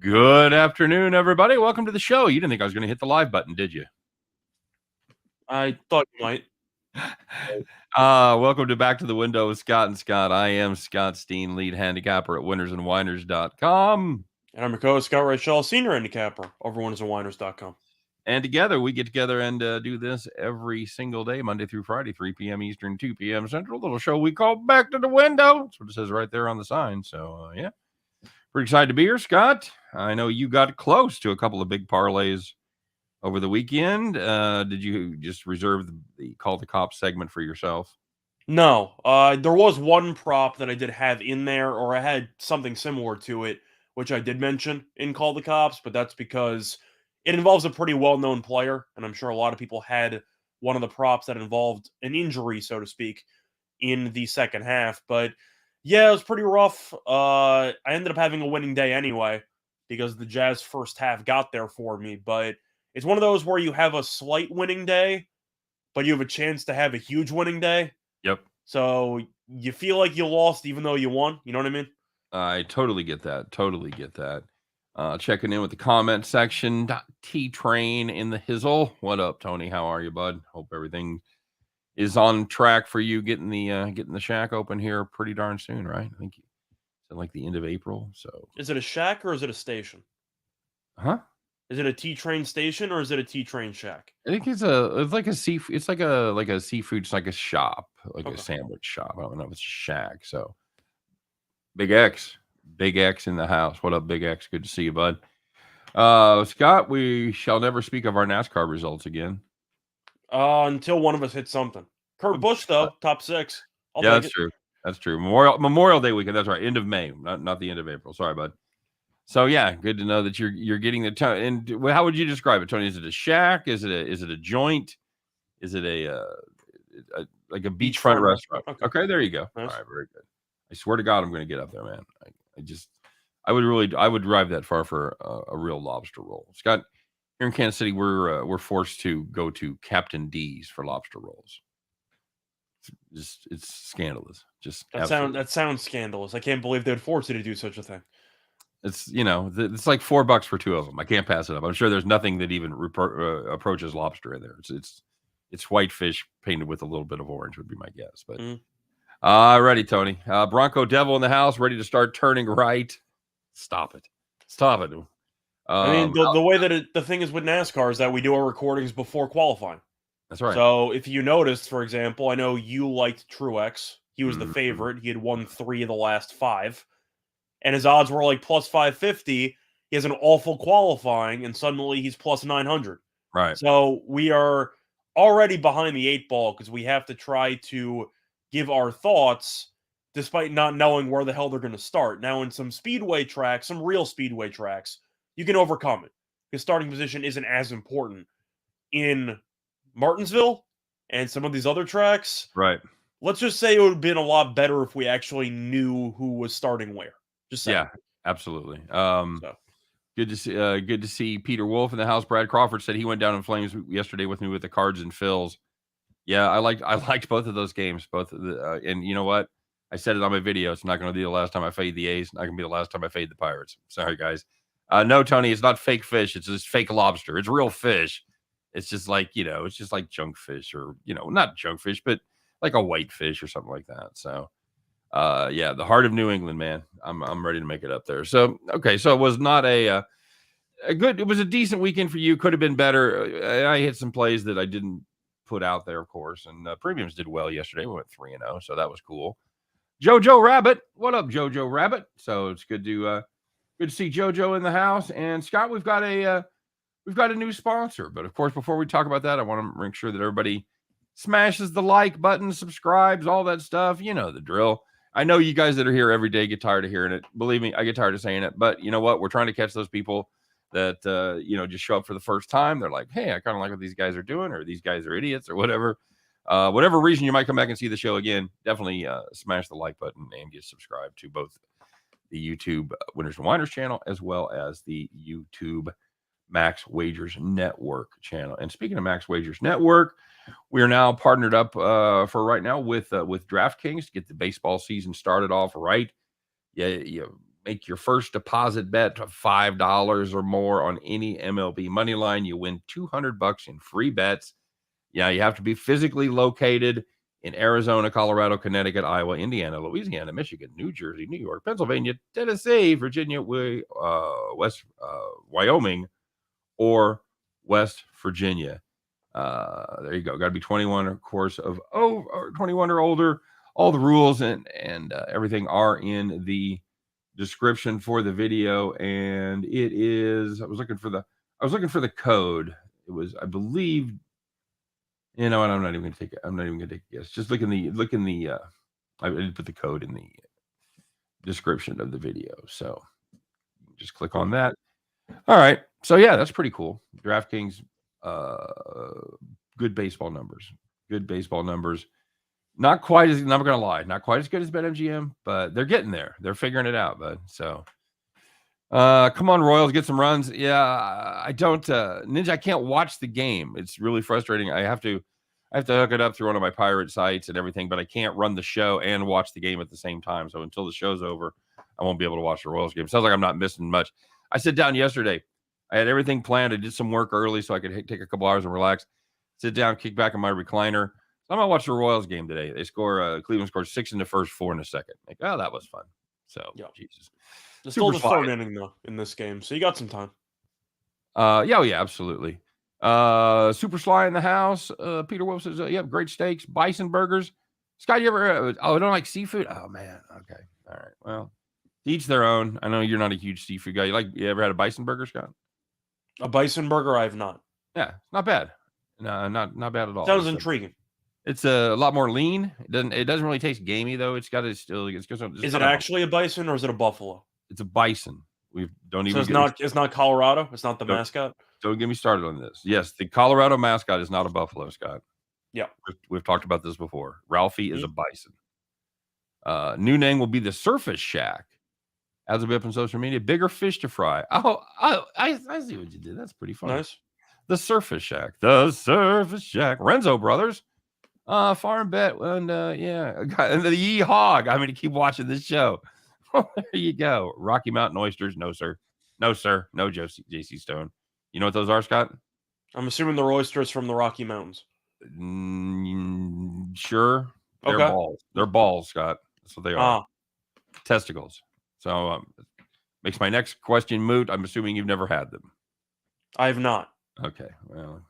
Good afternoon, everybody. Welcome to the show. You didn't think I was going to hit the live button, did you? I thought you might. Welcome to Back to the Window with Scott and Scott. I am Scott Steen, lead handicapper at winnersandwiners.com. And I'm your co-host, Scott Reichel, senior handicapper over winnersandwiners.com. And together, we get together and do this every single day, Monday through Friday, 3 p.m. Eastern, 2 p.m. Central. Little show we call Back to the Window. That's what it says right there on the sign. So, yeah. Pretty excited to be here, Scott. I know you got close to a couple of big parlays over the weekend. Did you just reserve the Call the Cops segment for yourself? No, there was one prop that I did have in there, or I had something similar to it, which I did mention in Call the Cops, but that's because it involves a pretty well-known player, and I'm sure a lot of people had one of the props that involved an injury, so to speak, in the second half. But yeah, it was pretty rough. I ended up having a winning day anyway, because the Jazz first half got there for me, but it's one of those where you have a slight winning day, but you have a chance to have a huge winning day. Yep. So you feel like you lost even though you won. You know what I mean? I totally get that. Checking in with the comment section. T-Train in the hizzle. What up, Tony? How are you, bud? Hope everything is on track for you getting the shack open here pretty darn soon, right? I think it's like the end of April. So Is it a shack or is it a station? huh? Is it a T-Train station or is it a T-Train shack? I think it's like a seafood. It's like a seafood. It's like a shop, like a sandwich shop. I don't know if it's a shack. So Big X in the house. What up, Big X? Good to see you, bud. Scott, we shall never speak of our NASCAR results again. Until one of us hits something. Kurt Busch, though, top 6. Yeah, that's true. That's true. Memorial Day weekend. That's right. End of May, not the end of April. Sorry, bud. So yeah, good to know that you're getting the time. And how would you describe it, Tony? Is it a shack? Is it a joint? Is it like a beachfront restaurant? Okay, there you go. Nice. All right, very good. I swear to God, I'm going to get up there, man. I would drive that far for a real lobster roll. Scott, here in Kansas City, we're forced to go to Captain D's for lobster rolls. It's scandalous. That sounds scandalous. I can't believe they'd force you to do such a thing. It's it's like $4 for 2 of them. I can't pass it up. I'm sure there's nothing that even approaches lobster in there. It's white fish painted with a little bit of orange would be my guess. But ready, Tony. Bronco Devil in the house, ready to start turning right. Stop it. I mean, the way that the thing is with NASCAR is that we do our recordings before qualifying. That's right. So if you noticed, for example, I know you liked Truex. He was the favorite. He had won 3 of the last 5. And his odds were like plus 550. He has an awful qualifying, and suddenly he's plus 900. Right. So we are already behind the 8 ball because we have to try to give our thoughts despite not knowing where the hell they're going to start. Now, in some speedway tracks, some real speedway tracks, you can overcome it because starting position isn't as important. In Martinsville and some of these other tracks, right? Let's just say it would have been a lot better if we actually knew who was starting where. Yeah, absolutely. Good to see Peter Wolf in the house. Brad Crawford said he went down in flames yesterday with me with the Cards and Phils. Yeah, I liked both of those games. And you know what? I said it on my video. It's not going to be the last time I fade the A's. Not going to be the last time I fade the Pirates. Sorry, guys. No, Tony, it's not fake fish. It's just fake lobster. It's real fish. It's just like it's just like junk fish, or not junk fish, but like a white fish or something like that. So. Yeah, the heart of New England, man. I'm ready to make it up there. So, okay. So it was not a good, it was a decent weekend for you. Could have been better. I hit some plays that I didn't put out there, of course. And premiums did well yesterday. We went 3-0. So that was cool. Jojo Rabbit. What up, Jojo Rabbit? So it's good to see Jojo in the house. And Scott, we've got a new sponsor. But of course, before we talk about that, I want to make sure that everybody smashes the like button, subscribes, all that stuff. You know the drill. I know you guys that are here every day get tired of hearing it. Believe me, I get tired of saying it. But you know what? We're trying to catch those people that, just show up for the first time. They're like, hey, I kind of like what these guys are doing, or these guys are idiots, or whatever. Whatever reason you might come back and see the show again, definitely smash the like button and get subscribed to both the YouTube Winners and Winers channel as well as the YouTube Max Wagers Network channel. And speaking of Max Wagers Network, we are now partnered up for right now with DraftKings to get the baseball season started off right. Yeah, make your first deposit bet of $5 or more on any MLB money line, you win $200 in free bets. Yeah, you have to be physically located in Arizona, Colorado, Connecticut, Iowa, Indiana, Louisiana, Michigan, New Jersey, New York, Pennsylvania, Tennessee, Virginia, Wyoming, or West Virginia. There you go. Got to be 21, of course, or 21 or older. All the rules and everything are in the description for the video, and it is. I was looking for the code. It was, I believe. You know, and I'm not even going to take it. I'm not even going to take a guess. Just look in the. I did put the code in the description of the video, so just click on that. All right. So yeah, that's pretty cool. DraftKings, good baseball numbers. Good baseball numbers. Not quite as, I'm not gonna lie, not quite as good as BetMGM, but they're getting there. They're figuring it out, bud. So come on, Royals, get some runs. Yeah, I don't Ninja, I can't watch the game. It's really frustrating. I have to hook it up through one of my pirate sites and everything, but I can't run the show and watch the game at the same time. So until the show's over, I won't be able to watch the Royals game. Sounds like I'm not missing much. I sat down yesterday. I had everything planned. I did some work early so I could take a couple hours and relax. Sit down, kick back in my recliner. So I'm gonna watch the Royals game today. They score. Cleveland scored 6 in the first, 4 in the second. Like, oh, that was fun. So, yeah. Jesus. It's still the third inning though in this game, so you got some time. Yeah, absolutely. Super Sly in the house. Peter Wolf says, "Yep, great steaks, bison burgers." Scott, you ever? I don't like seafood. Oh man. Okay. All right. Well, each their own. I know you're not a huge seafood guy. You ever had a bison burger, Scott? A bison burger, I have not. Yeah, not bad. No, not bad at all. Sounds intriguing. It's a lot more lean. It doesn't really taste gamey though. It's got is it actually a bison or is it a buffalo? It's a bison. It's not Colorado. It's not the mascot. Don't get me started on this. Yes, the Colorado mascot is not a buffalo, Scott. Yeah, we've talked about this before. Ralphie is a bison. New name will be the Surface Shack. As will be up on social media. Bigger fish to fry. I see what you did. That's pretty fun. Nice. The Surface Shack. The Surface Shack. Renzo Brothers. Farm bet. And yeah. And the Yee Hog. I'm going to keep watching this show. There you go. Rocky Mountain oysters. No, sir. No, sir. No, JC Stone. You know what those are, Scott? I'm assuming they're oysters from the Rocky Mountains. Sure. They're balls. They're balls, Scott. That's what they are. Testicles. So makes my next question moot. I'm assuming you've never had them. I have not. Okay. Well,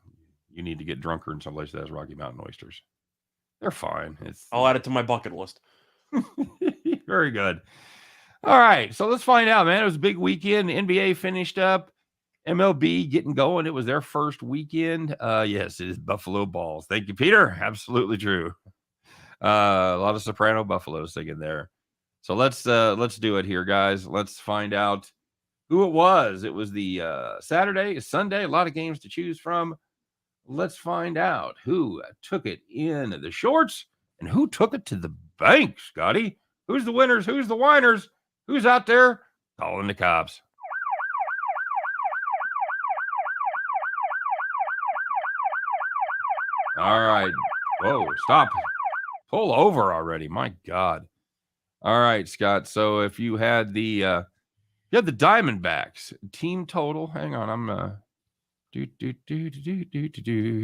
you need to get drunker in someplace that has Rocky Mountain oysters. They're fine. I'll add it to my bucket list. Very good. All right. So let's find out, man. It was a big weekend. The NBA finished up. MLB getting going. It was their first weekend. Yes, it is Buffalo Balls. Thank you, Peter. Absolutely true. A lot of soprano buffaloes singing there. So let's do it here, guys. Let's find out who it was. It was the Saturday, Sunday, a lot of games to choose from. Let's find out who took it in the shorts and who took it to the bank, Scotty. Who's the winners? Who's the whiners? Who's out there calling the cops? All right. Whoa, stop. Pull over already. My God. All right, Scott. So if you had the Diamondbacks team total, hang on, I'm here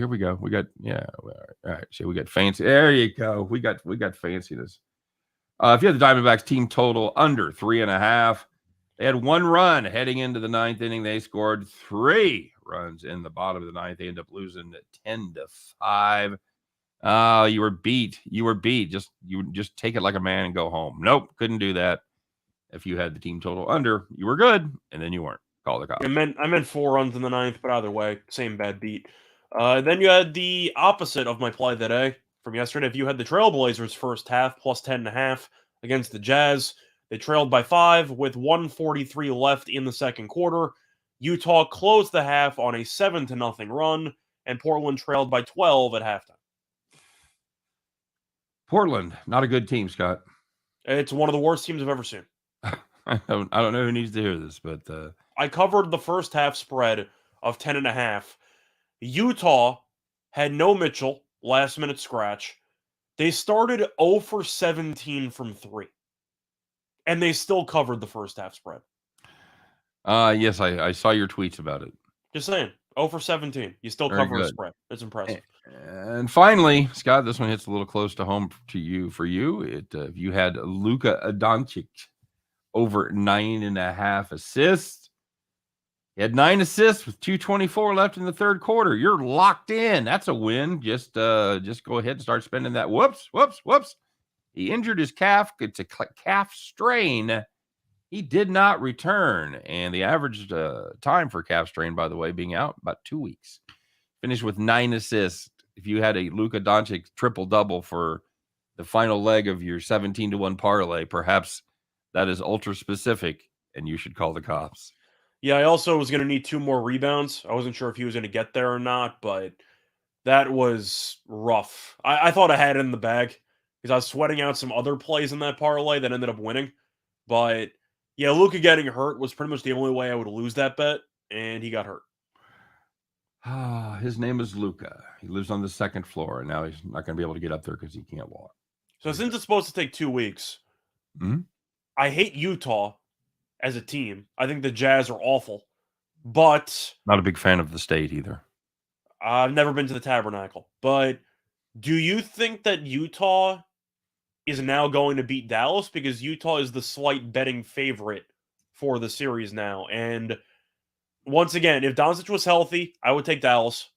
we go. We got all right. So we got fancy. There you go. We got fanciness. If you had the Diamondbacks team total under 3.5, they had 1 run heading into the 9th inning. They scored 3 runs in the bottom of the 9th. They end up losing 10-5. You were beat. You just take it like a man and go home. Nope, couldn't do that. If you had the team total under, you were good, and then you weren't. Call the cops. I meant 4 runs in the 9th, but either way, same bad beat. Then you had the opposite of my play today from yesterday. If you had the Trailblazers first half plus 10.5 against the Jazz, they trailed by 5 with 1:43 left in the second quarter. Utah closed the half on a 7-0 run, and Portland trailed by 12 at halftime. Portland, not a good team, Scott. It's one of the worst teams I've ever seen. I don't know who needs to hear this, but I covered the first half spread of 10.5. Utah had no Mitchell, last minute scratch. They started 0 for 17 from 3. and they still covered the first half spread. Yes, I saw your tweets about it. Just saying, 0 for 17. You still Very cover a good. spread. It's impressive. And finally, Scott, this one hits a little close to home to you. For you, if you had Luka Doncic over 9.5 assists. He had 9 assists with 2:24 left in the third quarter. You're locked in. That's a win. Just go ahead and start spending that. Whoops. He injured his calf. It's a calf strain. He did not return. And the average time for calf strain, by the way, being out about 2 weeks. Finished with 9 assists. If you had a Luka Doncic triple-double for the final leg of your 17-1 parlay, perhaps that is ultra specific, and you should call the cops. Yeah, I also was going to need 2 more rebounds. I wasn't sure if he was going to get there or not, but that was rough. I thought I had it in the bag because I was sweating out some other plays in that parlay that ended up winning. But yeah, Luka getting hurt was pretty much the only way I would lose that bet, and he got hurt. His name is Luka. He lives on the second floor, and now he's not going to be able to get up there because he can't walk. So since it's supposed to take 2 weeks, I hate Utah as a team. I think the Jazz are awful, but not a big fan of the state either. I've never been to the Tabernacle. But do you think that Utah is now going to beat Dallas? Because Utah is the slight betting favorite for the series now. And once again, if Doncic was healthy, I would take Dallas.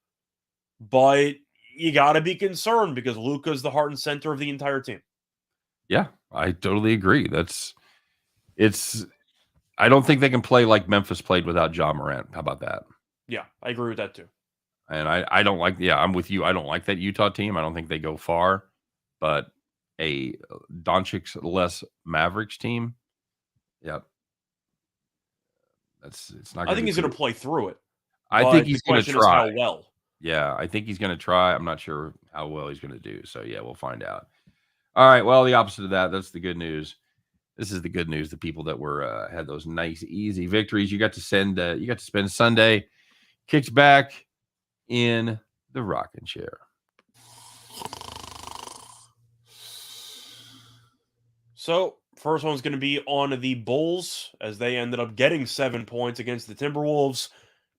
But you got to be concerned because Luka's the heart and center of the entire team. Yeah, I totally agree. I don't think they can play like Memphis played without Ja Morant. How about that? Yeah, I agree with that too. And I don't like, I'm with you. I don't like that Utah team. I don't think they go far. But a Doncic-less Mavericks team, yep. It's not. I think he's going to play through it. I think he's going to try. How well? Yeah, I think he's going to try. I'm not sure how well he's going to do. So yeah, we'll find out. All right. Well, the opposite of that. That's the good news. This is the good news. The people that were had those nice, easy victories. You got to spend Sunday kicked back in the rocking chair. So first one's going to be on the Bulls as they ended up getting 7 points against the Timberwolves.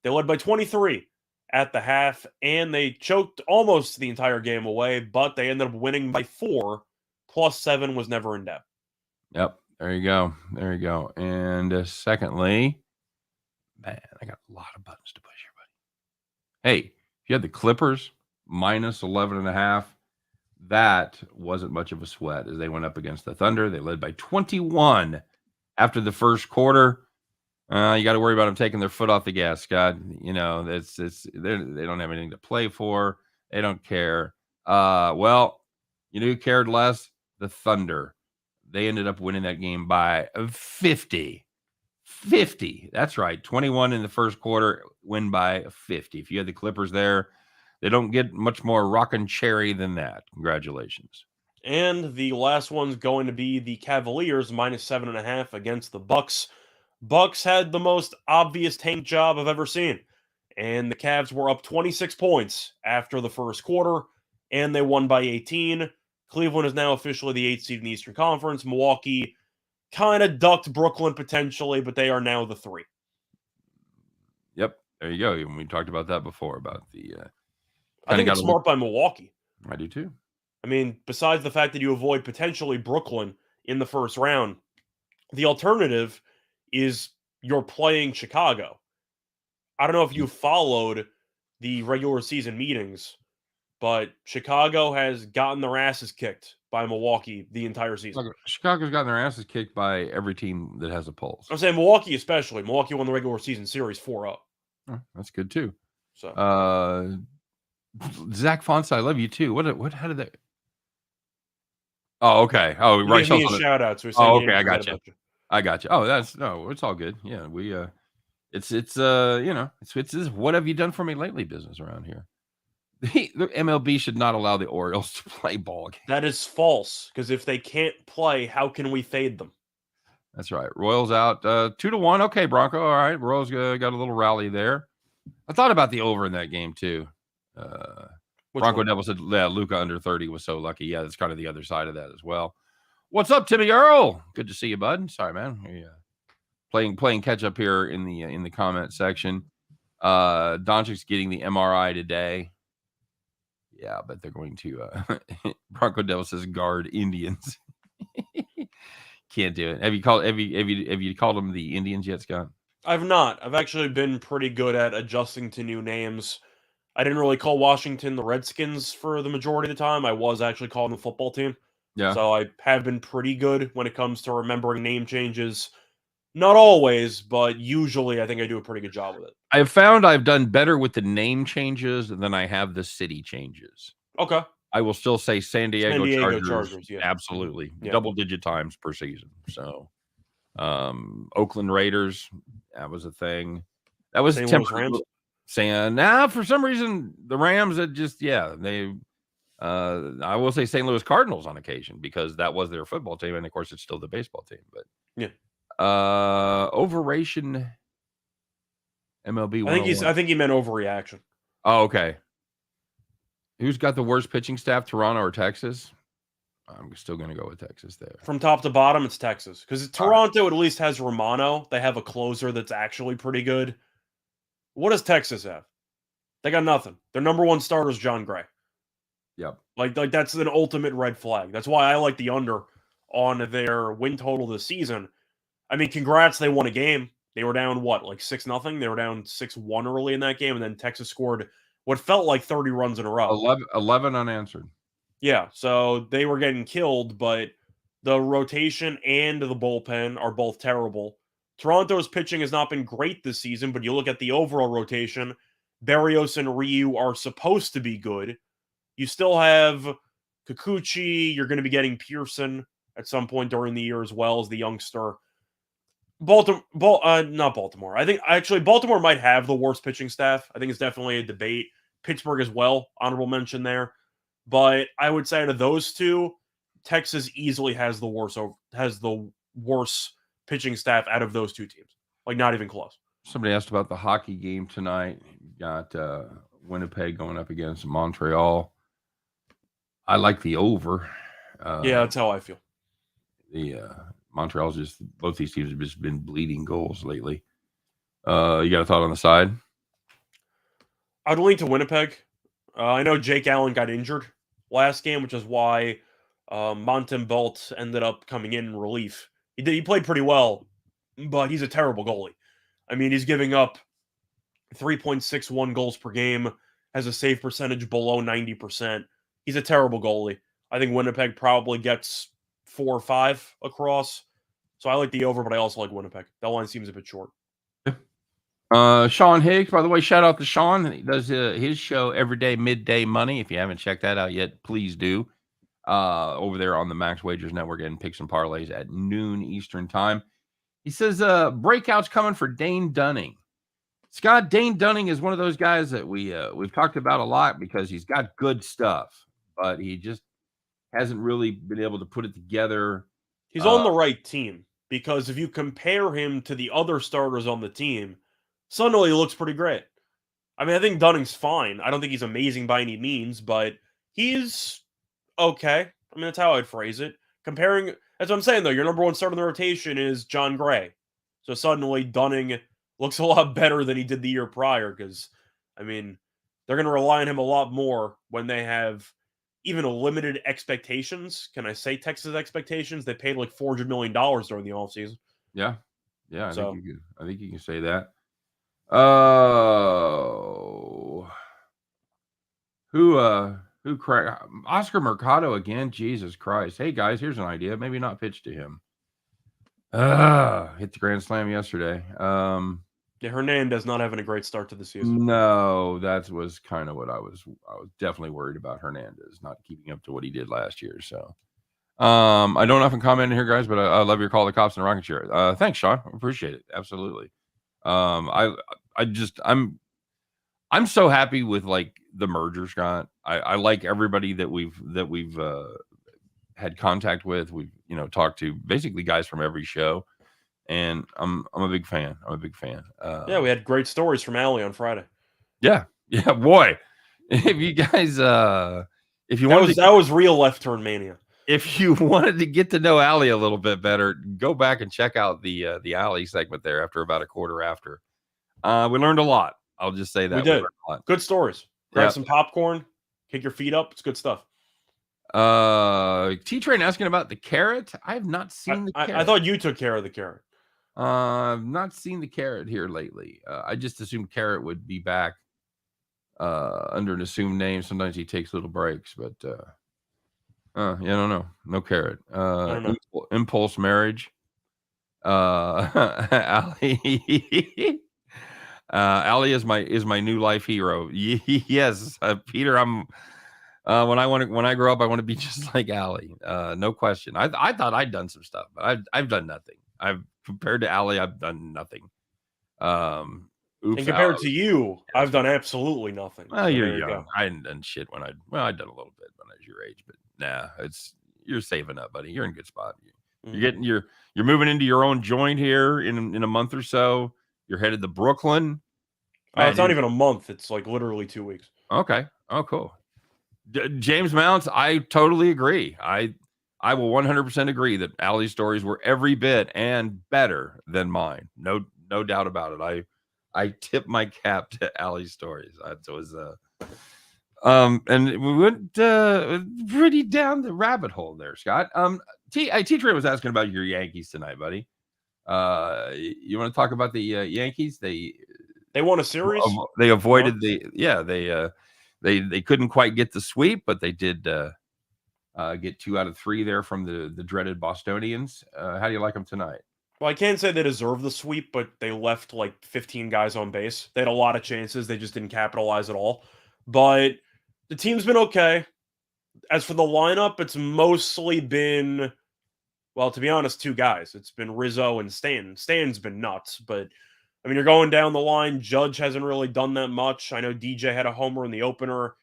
They led by 23 at the half, and they choked almost the entire game away, but they ended up winning by 4. +7 was never in doubt. Yep. There you go. And secondly, man, I got a lot of buttons to push here, buddy. Hey, if you had the Clippers minus 11.5, that wasn't much of a sweat as they went up against the Thunder. They led by 21 after the first quarter. You got to worry about them taking their foot off the gas, Scott. You know, they don't have anything to play for. They don't care. Well, you know who cared less? The Thunder. They ended up winning that game by 50. 50. That's right. 21 in the first quarter, win by 50. If you had the Clippers there, they don't get much more rockin' cherry than that. Congratulations. And the last one's going to be the Cavaliers minus 7.5 against the Bucks. Bucks had the most obvious tank job I've ever seen. And the Cavs were up 26 points after the first quarter, and they won by 18. Cleveland is now officially the 8th seed in the Eastern Conference. Milwaukee kind of ducked Brooklyn potentially, but they are now the 3. Yep, there you go. We talked about that before about the. I think it's smart by Milwaukee. I do too. I mean, besides the fact that you avoid potentially Brooklyn in the first round, the alternative is you're playing Chicago. I don't know if you followed the regular season meetings, but Chicago has gotten their asses kicked by Milwaukee the entire season. Chicago's gotten their asses kicked by every team that has a pulse. I'm saying Milwaukee especially. Milwaukee won the regular season series 4-0. Oh, that's good too. So, Zach Fonsa, I love you too. How did that? Oh, okay. Oh, right. Give me a shout out. So okay. I got you. Oh, it's all good. Yeah, we it's what have you done for me lately business around here. The MLB should not allow the Orioles to play ball games. That is false, because if they can't play, how can we fade them? That's right. Royals out 2-1. Okay, Bronco. All right. Royals got a little rally there. I thought about the over in that game too. Bronco Devil said, yeah, Luka under 30 was so lucky. Yeah, that's kind of the other side of that as well. What's up, Timmy Earl? Good to see you, bud. Sorry, man. We, playing catch up here in the comment section. Doncic's getting the MRI today. Yeah, but they're going to Bronco Devil says guard Indians. Can't do it. Have you called them the Indians yet, Scott? I've not. I've actually been pretty good at adjusting to new names. I didn't really call Washington the Redskins for the majority of the time. I was actually calling the football team. Yeah. So I have been pretty good when it comes to remembering name changes. Not always, but usually I think I do a pretty good job with it. I've found I've done better with the name changes than I have the city changes. Okay. I will still say San Diego Chargers yeah. absolutely. Yeah. Double-digit times per season. So, Oakland Raiders, that was a thing. That was Rams. Saying, now for some reason, the Rams had just, they I will say St. Louis Cardinals on occasion because that was their football team, and of course it's still the baseball team. But yeah, overration MLB. I think he meant overreaction. Oh, okay. Who's got the worst pitching staff, Toronto or Texas? I'm still going to go with Texas there. From top to bottom, it's Texas because Toronto at least has Romano. They have a closer that's actually pretty good. What does Texas have? They got nothing. Their number one starter is John Gray. Yep. Like that's an ultimate red flag. That's why I like the under on their win total this season. I mean, congrats, they won a game. They were down, what, like 6-0? They were down 6-1 early in that game, and then Texas scored what felt like 30 runs in a row. 11 unanswered. Yeah, so they were getting killed, but the rotation and the bullpen are both terrible. Toronto's pitching has not been great this season, but you look at the overall rotation, Berrios and Ryu are supposed to be good. You still have Kikuchi. You're going to be getting Pearson at some point during the year as well as the youngster. Not Baltimore. I think actually Baltimore might have the worst pitching staff. I think it's definitely a debate. Pittsburgh as well, honorable mention there. But I would say out of those two, Texas easily has the worst pitching staff out of those two teams. Like not even close. Somebody asked about the hockey game tonight. You got Winnipeg going up against Montreal. I like the over. Yeah, that's how I feel. The Montreal's both these teams have just been bleeding goals lately. You got a thought on the side? I'd lean to Winnipeg. I know Jake Allen got injured last game, which is why Montembeault ended up coming in relief. He played pretty well, but he's a terrible goalie. I mean, he's giving up 3.61 goals per game, has a save percentage below 90%. He's a terrible goalie. I think Winnipeg probably gets 4 or 5 across. So I like the over, but I also like Winnipeg. That line seems a bit short. Sean Higgs, by the way, shout out to Sean. He does his show every day, Midday Money. If you haven't checked that out yet, please do. Over there on the Max Wagers Network and Picks and Parlays at noon Eastern time. He says breakout's coming for Dane Dunning. Scott, Dane Dunning is one of those guys that we've talked about a lot because he's got good stuff, but he just hasn't really been able to put it together. He's on the right team because if you compare him to the other starters on the team, suddenly he looks pretty great. I mean, I think Dunning's fine. I don't think he's amazing by any means, but he's okay. I mean, that's how I'd phrase it. Comparing, that's what I'm saying, though. Your number one starter in the rotation is John Gray. So suddenly Dunning looks a lot better than he did the year prior because, I mean, they're going to rely on him a lot more when they have even limited expectations. Can I say Texas expectations? They paid like $400 million during the offseason. Yeah. I think you can say that. Who cracked Oscar Mercado again? Jesus Christ. Hey guys, here's an idea. Maybe not pitch to him. Hit the grand slam yesterday. Yeah, Hernandez not having a great start to the season. No, that was kind of what I was definitely worried about. Hernandez not keeping up to what he did last year. So I don't often comment in here, guys, but I love your call the cops and rocket chair. Thanks, Sean. Appreciate it. Absolutely. I'm so happy with like the merger, Scott. I like everybody that we've had contact with. We've talked to basically guys from every show, and I'm a big fan. Yeah, we had great stories from Allie on Friday. Yeah, boy. If you guys, if you want, that was real left turn mania. If you wanted to get to know Allie a little bit better, go back and check out the Allie segment there after about a quarter after. We learned a lot. I'll just say that. We did. learned a lot. Good stories. Grab some popcorn, kick your feet up. It's good stuff. T-Train asking about the carrot. I have not seen the carrot. I thought you took care of the carrot. I've not seen the carrot here lately. I just assumed Carrot would be back under an assumed name. Sometimes he takes little breaks, but yeah, I don't know. No Carrot. Impulse Marriage. Allie. Allie is my new life hero. Yes, Peter. I'm when I grow up, I want to be just like Allie. No question. I thought I'd done some stuff, but I've done nothing. Compared to Allie, I've done nothing. And compared to you, I've done absolutely nothing. Well, you're young. I hadn't done shit I'd done a little bit when I was your age, but nah, you're saving up, buddy. You're in a good spot. You're moving into your own joint here in a month or so. You're headed to Brooklyn. It's not even a month. It's like literally 2 weeks. Okay. Oh, cool. James Mounts, I totally agree. I will 100% agree that Allie's stories were every bit and better than mine. No doubt about it. I tip my cap to Allie's stories. It was and we went pretty down the rabbit hole there, Scott. T-Train was asking about your Yankees tonight, buddy. You want to talk about the Yankees? They won a series. They avoided they couldn't quite get the sweep, but they did get 2 out of 3 there from the dreaded Bostonians. How do you like them tonight? Well, I can't say they deserve the sweep, but they left like 15 guys on base. They had a lot of chances. They just didn't capitalize at all. But the team's been okay. As for the lineup, it's mostly been, well, to be honest, 2 guys. It's been Rizzo and Stanton. Stanton's been nuts, but I mean, you're going down the line. Judge hasn't really done that much. I know DJ had a homer in the opener.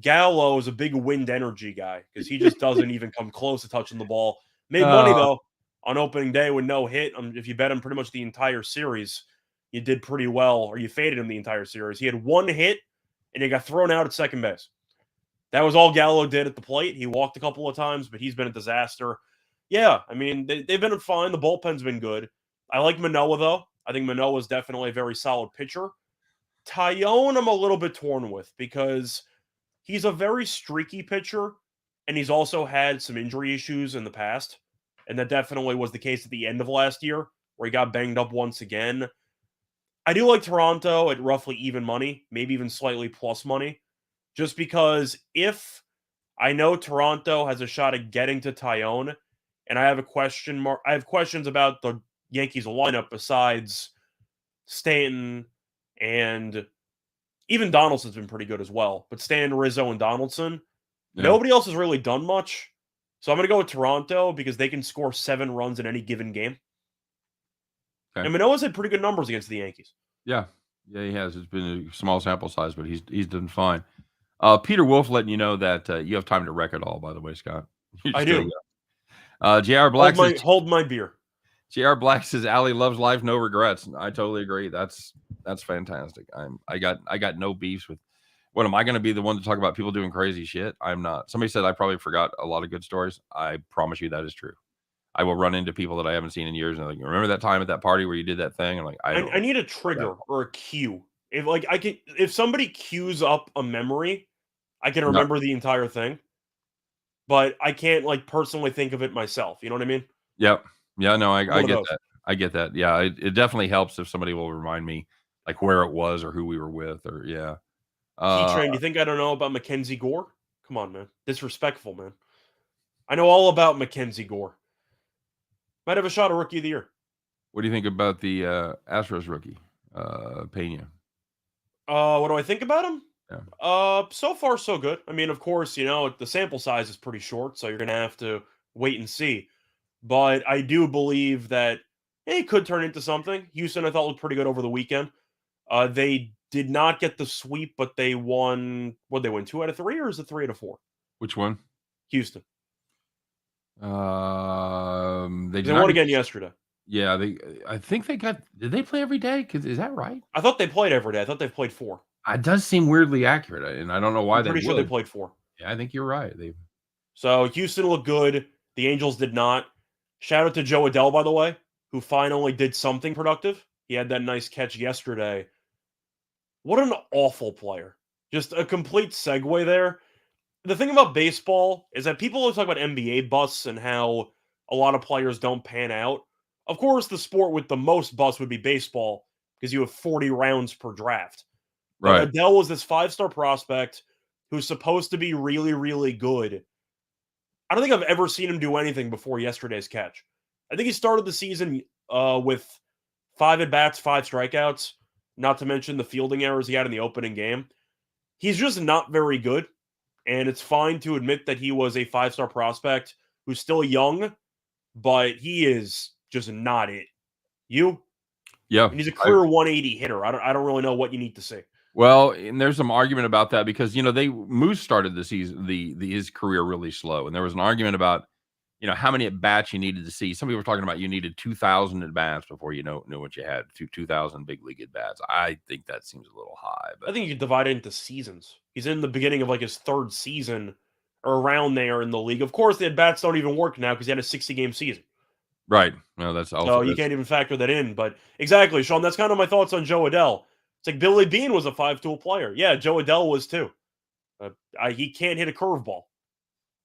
Gallo is a big wind energy guy because he just doesn't even come close to touching the ball. Made money, though, on opening day with no hit. If you bet him pretty much the entire series, you did pretty well, or you faded him the entire series. He had 1 hit, and he got thrown out at second base. That was all Gallo did at the plate. He walked a couple of times, but he's been a disaster. Yeah, I mean, they've been fine. The bullpen's been good. I like Manoah, though. I think Manoah is definitely a very solid pitcher. Taillon, I'm a little bit torn with because he's a very streaky pitcher, and he's also had some injury issues in the past. And that definitely was the case at the end of last year, where he got banged up once again. I do like Toronto at roughly even money, maybe even slightly plus money, just because if I know Toronto has a shot at getting to Taillon, and I have a question mark. I have questions about the Yankees lineup besides Stanton, and even Donaldson's been pretty good as well. But Stanton, Rizzo, and Donaldson, nobody else has really done much. So I'm going to go with Toronto because they can score 7 runs in any given game. Okay. And Manoah's had pretty good numbers against the Yankees. Yeah, he has. It's been a small sample size, but he's done fine. Peter Wolf letting you know that you have time to wreck it all, by the way, Scott. I do. JR Black hold my beer. JR Black says Allie loves life, no regrets. I totally agree. That's fantastic. I got no beefs with. What am I going to be the one to talk about people doing crazy shit? I'm not. Somebody said I probably forgot a lot of good stories. I promise you that is true. I will run into people that I haven't seen in years and like, remember that time at that party where you did that thing? I'm like, I need a trigger or a cue. If somebody cues up a memory, I can remember the entire thing, but I can't personally think of it myself. You know what I mean? Yep. Yeah, no, I get that. I get that. Yeah, it definitely helps if somebody will remind me where it was or who we were with or yeah. T-Train, you think I don't know about Mackenzie Gore? Come on, man. Disrespectful, man. I know all about Mackenzie Gore. Might have a shot at Rookie of the Year. What do you think about the Astros rookie, Pena? What do I think about him? Yeah. So far, so good. I mean, of course, the sample size is pretty short, so you're going to have to wait and see. But I do believe that he could turn into something. Houston, I thought, looked pretty good over the weekend. They did not get the sweep, but they won. What, they win 2 out of 3, or is it 3 out of 4? Which one? Houston. They won again yesterday. Yeah, I think they got. Did they play every day? Is that right? I thought they played every day. I thought they've played 4. It does seem weirdly accurate, and I don't know why. I'm pretty sure they played 4. Yeah, I think you're right. So Houston looked good. The Angels did not. Shout out to Joe Adell, by the way, who finally did something productive. He had that nice catch yesterday. What an awful player. Just a complete segue there. The thing about baseball is that people always talk about NBA busts and how a lot of players don't pan out. Of course, the sport with the most busts would be baseball because you have 40 rounds per draft. But Right. Adele was this 5-star prospect who's supposed to be really, really good. I don't think I've ever seen him do anything before yesterday's catch. I think he started the season with 5 at-bats, 5 strikeouts, not to mention the fielding errors he had in the opening game. He's just not very good, and it's fine to admit that he was a 5-star prospect who's still young, but he is just not it. Yeah. And he's a career 180 hitter. I don't really know what you need to say. Well, and there's some argument about that because Moose started the season his career really slow, and there was an argument about how many at bats you needed to see. Some people were talking about you needed 2,000 at bats before you knew what you had. 2,000 big league at bats. I think that seems a little high. But I think you could divide it into seasons. He's in the beginning of like his 3rd season or around there in the league. Of course, the at bats don't even work now because he had a 60-game season. Right. No, that's also So you can't even factor that in. But exactly, Sean, that's kind of my thoughts on Joe Adell. It's like Billy Beane was a 5-tool player. Yeah, Joe Adell was too. He can't hit a curveball.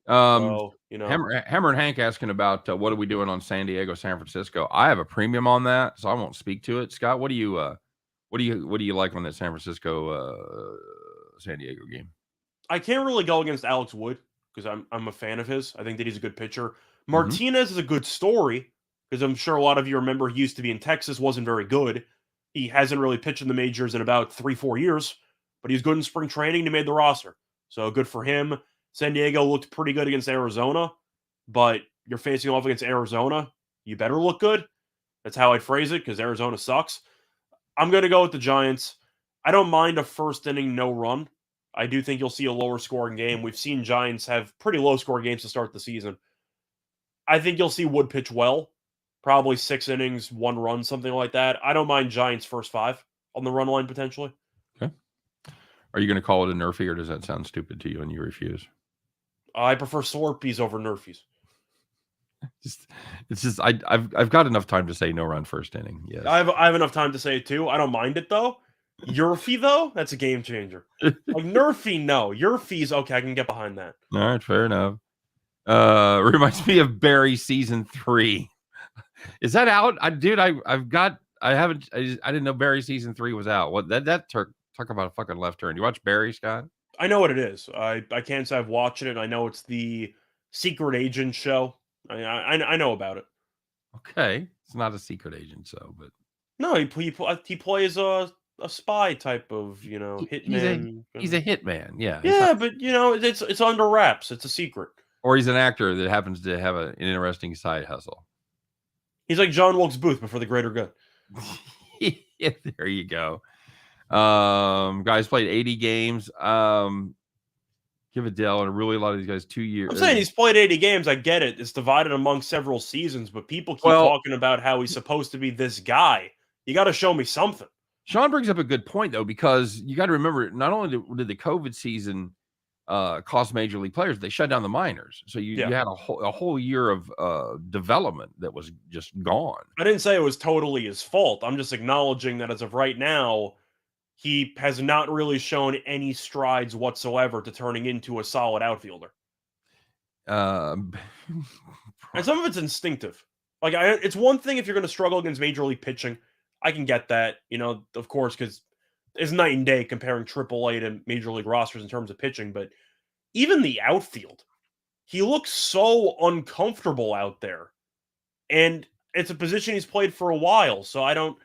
So, Hammer and Hank asking about what are we doing on San Diego, San Francisco. I have a premium on that, so I won't speak to it. Scott, what do you like on that San Francisco San Diego game? I can't really go against Alex Wood because I'm a fan of his. I think that he's a good pitcher. Martinez is a good story because I'm sure a lot of you remember he used to be in Texas, wasn't very good. He hasn't really pitched in the majors in about 3-4 years, but he's good in spring training. He made the roster, so good for him. San Diego looked pretty good against Arizona, but you're facing off against Arizona. You better look good. That's how I'd phrase it because Arizona sucks. I'm going to go with the Giants. I don't mind a first inning no run. I do think you'll see a lower scoring game. We've seen Giants have pretty low scoring games to start the season. I think you'll see Wood pitch well. Probably 6 innings, 1 run, something like that. I don't mind Giants first 5 on the run line potentially. Okay. Are you going to call it a Nerfie, or does that sound stupid to you and you refuse? I prefer Slurpees over Nerfies. It's just I've got enough time to say no run first inning. Yes, I have enough time to say it too. I don't mind it though. Yerfie though, that's a game changer. Like Nerfie, no. Yerfie's okay. I can get behind that. All right, fair enough. Reminds me of Barry season 3. Is that out? I didn't know Barry season 3 was out. What talk about a fucking left turn. You watch Barry, Scott? I know what it is. I can't say I've watched it. I know it's the secret agent show. I know about it. Okay, it's not a secret agent show, but no, he plays a spy type of hitman. He's a hitman. Yeah. Yeah, but it's under wraps. It's a secret. Or he's an actor that happens to have an interesting side hustle. He's like John Wilkes Booth before the greater good. Yeah, there you go. Guys played 80 games. Give Adele and really a lot of these guys 2 years. I'm saying he's played 80 games. I get it. It's divided among several seasons, but people keep talking about how he's supposed to be this guy. You got to show me something. Sean brings up a good point, though, because you got to remember, not only did the COVID season cost major league players, they shut down the minors. So you had a whole year of development that was just gone. I didn't say it was totally his fault. I'm just acknowledging that as of right now, he has not really shown any strides whatsoever to turning into a solid outfielder. And some of it's instinctive. Like, it's one thing if you're going to struggle against major league pitching. I can get that, of course, because it's night and day comparing AAA to major league rosters in terms of pitching. But even the outfield, he looks so uncomfortable out there. And it's a position he's played for a while. So I don't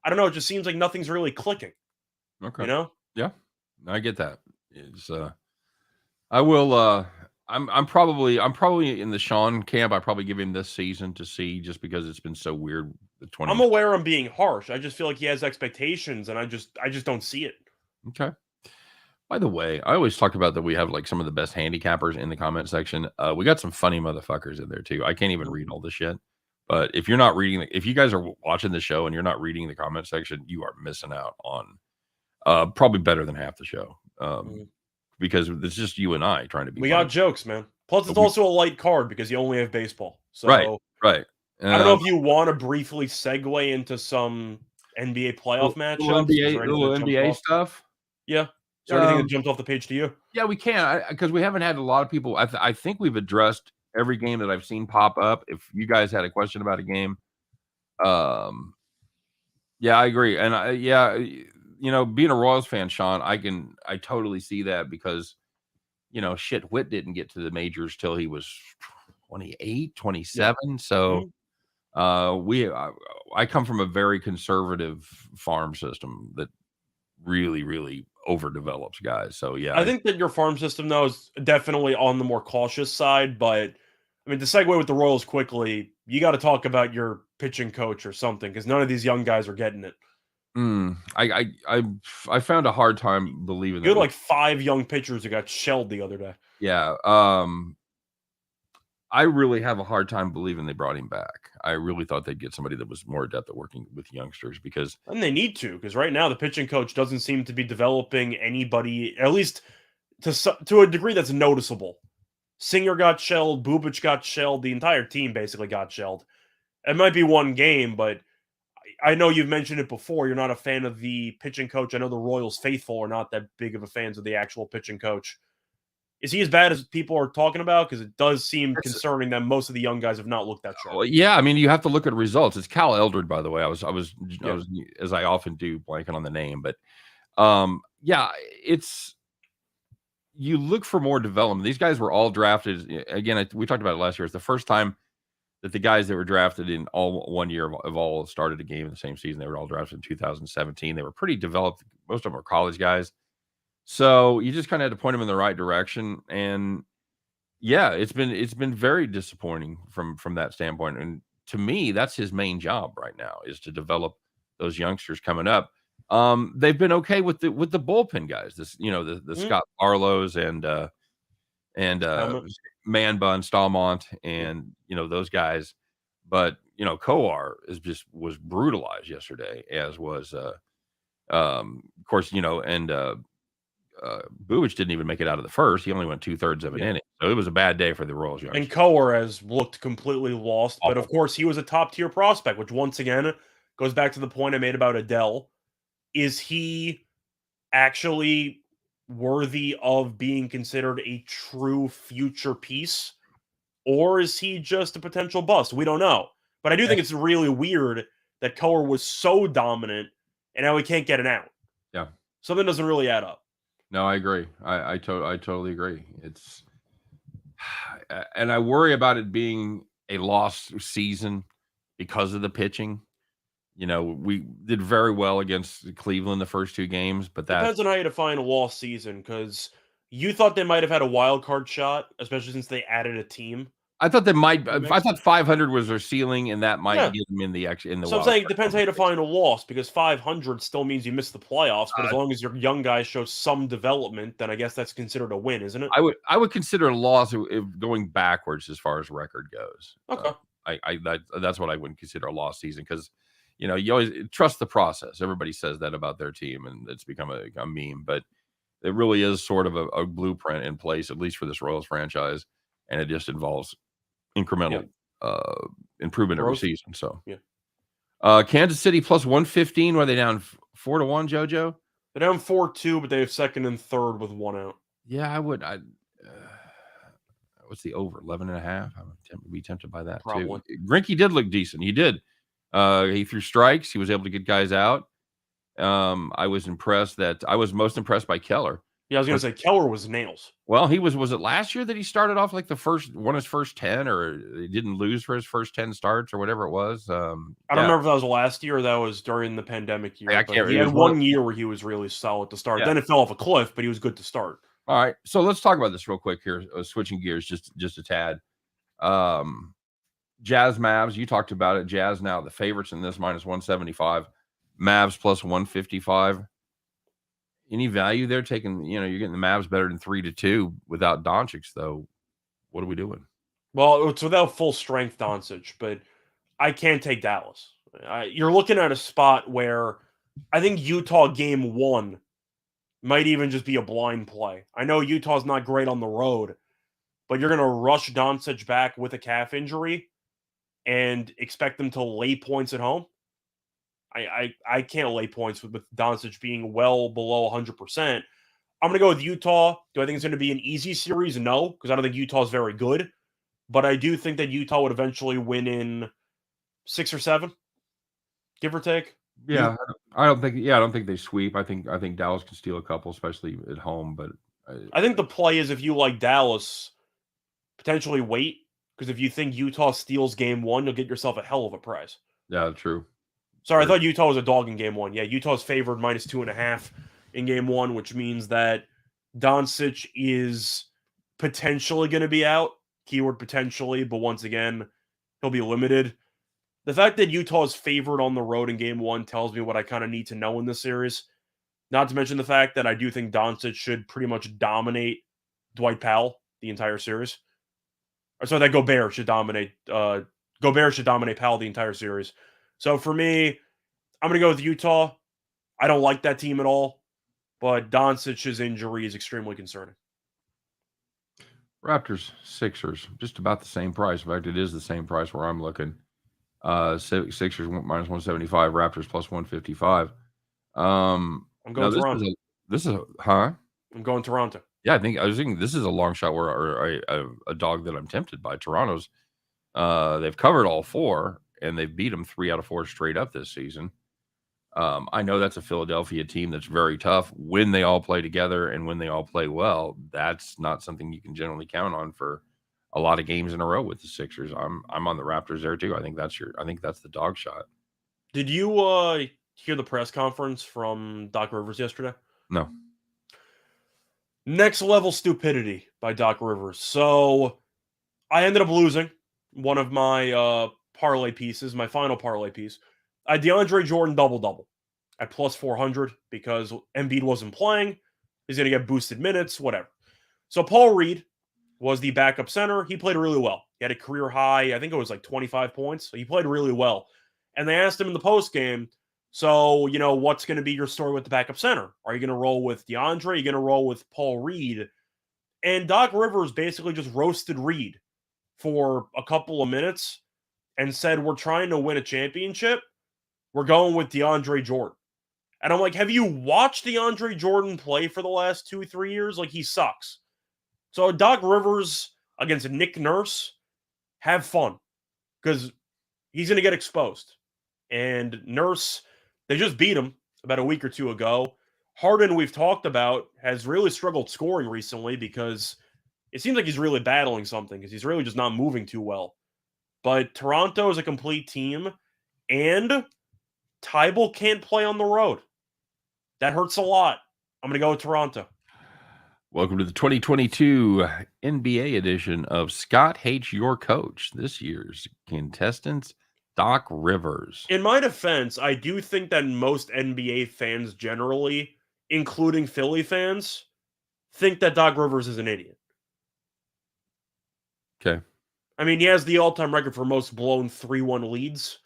know. It just seems like nothing's really clicking. Okay. Yeah, I get that. It's I will I'm probably in the Sean camp. I probably give him this season to see, just because it's been so weird. I'm aware I'm being harsh. I just feel like he has expectations, and I just don't see it. Okay. By the way, I always talk about that we have like some of the best handicappers in the comment section. We got some funny motherfuckers in there too. I can't even read all this shit. But if you're not reading, if you guys are watching the show and you're not reading the comment section, you are missing out on probably better than half the show. Because it's just you and I trying to be. We got jokes, man. Plus, it's also a light card because you only have baseball. So, right. I don't know if you want to briefly segue into some NBA playoff matchups. Little NBA stuff. Yeah. Is there anything that jumped off the page to you? Yeah, we can, because we haven't had a lot of people. I think we've addressed every game that I've seen pop up. If you guys had a question about a game, yeah, I agree, and being a Royals fan, Sean, I totally see that because, Whit didn't get to the majors till he was 28, 27. Yeah. So, I come from a very conservative farm system that really, really overdevelops guys. So yeah, I think that your farm system though is definitely on the more cautious side. But I mean, to segue with the Royals quickly, you got to talk about your pitching coach or something because none of these young guys are getting it. I found a hard time believing that. You had like 5 young pitchers who got shelled the other day. Yeah. I really have a hard time believing they brought him back. I really thought they'd get somebody that was more adept at working with youngsters and they need to, because right now the pitching coach doesn't seem to be developing anybody, at least to a degree that's noticeable. Singer got shelled, Bubic got shelled, the entire team basically got shelled. It might be one game, but I know you've mentioned it before. You're not a fan of the pitching coach. I know the Royals faithful are not that big of a fans of the actual pitching coach. Is he as bad as people are talking about? Because it does seem concerning that most of the young guys have not looked that sharp. Well, yeah, I mean, you have to look at results. It's Cal Eldred, by the way. I was, as I often do, blanking on the name, but yeah, you look for more development. These guys were all drafted. Again, we talked about it last year. It's the first time that the guys that were drafted in all 1 year have all started a game in the same season. They were all drafted in 2017. They were pretty developed. Most of them were college guys. So you just kind of had to point them in the right direction. And yeah, it's been very disappointing from that standpoint. And to me, that's his main job right now, is to develop those youngsters coming up. They've been okay with the bullpen guys. This, the Scott Barlows and Manba and Stalmont and those guys. But Kowar was brutalized yesterday, as was of course, Bubic didn't even make it out of the first. He only went 2/3 of an inning. So it was a bad day for the Royals. And Kowar has looked completely lost. But of course, he was a top-tier prospect, which once again goes back to the point I made about Adell. Is he actually worthy of being considered a true future piece? Or is he just a potential bust? We don't know. But I do think it's really weird that Kowar was so dominant and now he can't get an out. Yeah. Something doesn't really add up. No, I agree. I totally agree. It's, and I worry about it being a lost season because of the pitching. We did very well against Cleveland the first 2 games, but that depends on how you define a lost season, because you thought they might have had a wild card shot, especially since they added a team. I thought they might. I thought 500 was their ceiling, and that might get them in the So I'm saying it depends how you define a loss, because 500 still means you miss the playoffs. But as long as your young guys show some development, then I guess that's considered a win, isn't it? I would consider a loss if going backwards as far as record goes. Okay. That's what I wouldn't consider a lost season, because you always trust the process. Everybody says that about their team, and it's become a meme. But it really is sort of a blueprint in place, at least for this Royals franchise, and it just involves incremental improvement every season. So Kansas City plus 115. Were they down 4-1, JoJo? They're down 4-2, but they have second and third with 1 out. Yeah, I would. What's the over? 11.5. I would be tempted by that too. Greinke did look decent. He did. He threw strikes. He was able to get guys out. I was most impressed by Keller. Yeah, I was going to say Keller was nails. Well, was it last year that he started off like his first 10, or he didn't lose for his first 10 starts or whatever it was? I don't remember if that was last year or that was during the pandemic year. I can't remember. He had 1 year where he was really solid to start. Yeah. Then it fell off a cliff, but he was good to start. All right. So let's talk about this real quick here. Switching gears just a tad. Jazz Mavs, you talked about it. Jazz now the favorites in this minus 175. Mavs plus 155. Any value there? Taking, you're getting the Mavs better than 3-2 without Doncic, though. What are we doing? Well, it's without full strength Doncic, but I can't take Dallas. You're looking at a spot where I think Utah game 1 might even just be a blind play. I know Utah's not great on the road, but you're going to rush Doncic back with a calf injury and expect him to lay points at home. I can't lay points with Doncic being well below 100%. I'm going to go with Utah. Do I think it's going to be an easy series? No, because I don't think Utah is very good. But I do think that Utah would eventually win in 6 or 7, give or take. Yeah, I don't think they sweep. I think Dallas can steal a couple, especially at home. But I think the play is, if you like Dallas, potentially wait, because if you think Utah steals game 1, you'll get yourself a hell of a prize. Yeah, true. Sorry, I thought Utah was a dog in game 1. Yeah, Utah's favored -2.5 in game 1, which means that Doncic is potentially going to be out. Keyword potentially, but once again, he'll be limited. The fact that Utah is favored on the road in game 1 tells me what I kind of need to know in this series. Not to mention the fact that I do think Doncic should pretty much dominate Dwight Powell the entire series. Or sorry, that Gobert should dominate Powell the entire series. So for me, I'm going to go with Utah. I don't like that team at all, but Doncic's injury is extremely concerning. Raptors, Sixers, just about the same price. In fact, it is the same price where I'm looking. Sixers -175, Raptors +155. I'm going Toronto. I'm going Toronto. Yeah, I was thinking this is a long shot where a dog that I'm tempted by. Toronto's. They've covered all 4 and they've beat them 3 out of 4 straight up this season. I know that's a Philadelphia team that's very tough when they all play together and when they all play well. That's not something you can generally count on for a lot of games in a row with the Sixers. I'm on the Raptors there too. I think that's the dog shot. Did you hear the press conference from Doc Rivers yesterday? No. Next level stupidity by Doc Rivers. So I ended up losing one of my parlay pieces, my final parlay piece. I had DeAndre Jordan double-double at +400 because Embiid wasn't playing. He's going to get boosted minutes, whatever. So Paul Reed was the backup center. He played really well. He had a career high, I think it was like 25 points. So he played really well. And they asked him in the postgame, so, what's going to be your story with the backup center? Are you going to roll with DeAndre? Are you going to roll with Paul Reed? And Doc Rivers basically just roasted Reed for a couple of minutes and said, we're trying to win a championship. We're going with DeAndre Jordan. And I'm like, have you watched DeAndre Jordan play for the last 2-3 years? Like, he sucks. So Doc Rivers against Nick Nurse, have fun, because he's going to get exposed. And Nurse, they just beat him about a week or 2 ago. Harden, we've talked about, has really struggled scoring recently because it seems like he's really battling something, because he's really just not moving too well. But Toronto is a complete team, and Tybal can't play on the road. That hurts a lot. I'm going to go with Toronto. Welcome to the 2022 NBA edition of Scott Hates Your Coach. This year's contestants, Doc Rivers. In my defense, I do think that most NBA fans generally, including Philly fans, think that Doc Rivers is an idiot. Okay. I mean, he has the all-time record for most blown 3-1 leads.